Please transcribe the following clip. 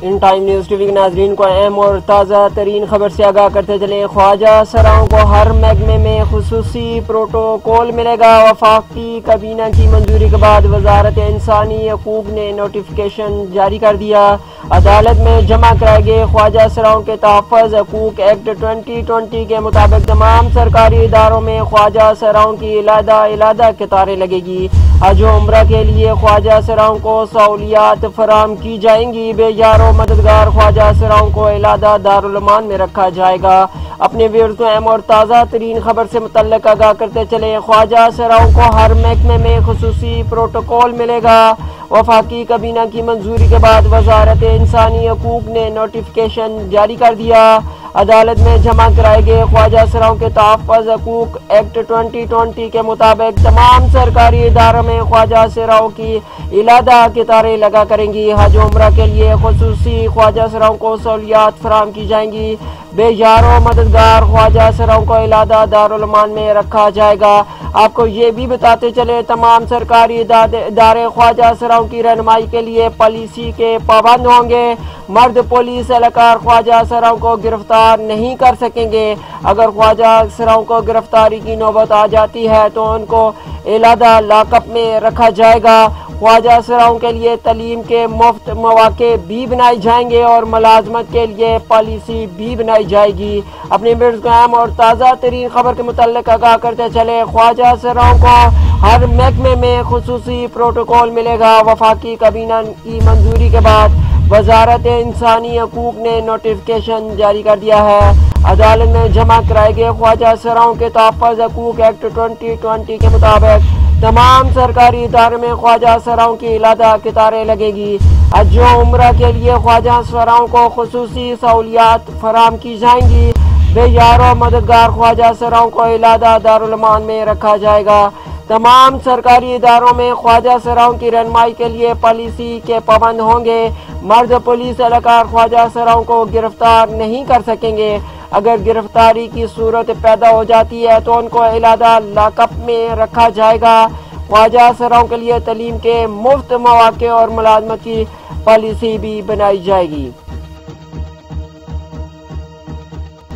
In time news T V کے ناظرین کو اہم اور تازہ ترین خبر سے آگاہ کرتے چلیں۔ خواجہ سراؤں کو ہر محکمے میں خصوصی پروٹوکول ملے گا۔ وفاقی کابینہ کی منظوری کے بعد وزارت انسانی حقوق نے نوٹیفیکیشن جاری کر دیا۔ عدالت میں جمع کرائے گئے خواجہ سراؤں کے تحفظ حقوق ایکٹ 2020 کے مطابق تمام سرکاری اداروں میں خواجہ سراؤں کی علیحدہ قطاریں لگے گی۔ حج و عمرہ کے لیے خواجہ سراؤں کو سہولیات فراہم کی جائیں گی۔ بے یار و مددگار خواجہ سراؤں کو علیحدہ دارالامان میں رکھا جائے گا۔ اپنے ویورز کو اہم اور تازہ ترین خبر سے متعلق آگاہ کرتے چلیں۔ خواجہ سراؤں کو ہر محکمے میں خصوصی پروٹوکول ملے گا۔ وفاقی کابینہ کی منظوری کے بعد وزارت انسانی حقوق نے نوٹیفیکیشن جاری کر دیا۔ عدالت میں جمع کرائے گئے خواجہ سراؤں کے تحفظ حقوق ایکٹ 2020 کے مطابق تمام سرکاری اداروں میں خواجہ سراؤں کی علیحدہ قطاریں لگا کریں گی۔ حج و عمرہ کے لیے خصوصی خواجہ سراؤں کو سہولیات فراہم کی جائیں گی۔ بے یار و مددگار خواجہ سراؤں کو علیحدہ دارالامان میں رکھا جائے گا۔ آپ کو یہ بھی بتاتے چلے تمام سرکاری ادارے خواجہ سراؤں کی رہنمائی کے لیے پالیسی کے پابند ہوں گے۔ مرد پولیس اہلکار خواجہ سراؤں کو گرفتار نہیں کر سکیں گے۔ اگر خواجہ سراؤں کو گرفتاری کی نوبت آ جاتی ہے تو ان کو علیحدہ لاک اپ میں رکھا جائے گا۔ خواجہ سراؤں کے لیے تعلیم کے مفت مواقع بھی بنائے جائیں گے اور ملازمت کے لیے پالیسی بھی بنائی جائے گی۔ اپنے ویورز کو اہم اور تازہ ترین خبر کے متعلق آگاہ کرتے چلے۔ خواجہ سراؤں کو ہر محکمے میں خصوصی پروٹوکول ملے گا۔ وفاقی کابینہ کی منظوری کے بعد وزارت انسانی حقوق نے نوٹیفیکیشن جاری کر دیا ہے۔ عدالت میں جمع کرائے گئے خواجہ سراؤں کے تحفظ حقوق ایکٹ 2020 کے مطابق تمام سرکاری اداروں میں خواجہ سراؤں کی علیحدہ قطاریں لگے گی۔ حج و عمرہ کے لیے خواجہ سراؤں کو خصوصی سہولیات فراہم کی جائیں گی۔ بے یار و مددگار خواجہ سراؤں کو علیحدہ دارالامان میں رکھا جائے گا۔ تمام سرکاری اداروں میں خواجہ سراؤں کی رہنمائی کے لیے پالیسی کے پابند ہوں گے۔ مرد پولیس اہلکار خواجہ سراؤں کو گرفتار نہیں کر سکیں گے۔ اگر گرفتاری کی صورت پیدا ہو جاتی ہے تو ان کو علیحدہ لاک اپ میں رکھا جائے گا۔ خواجہ سراؤں کے لیے تعلیم کے مفت مواقع اور ملازمت کی پالیسی بھی بنائی جائے گی۔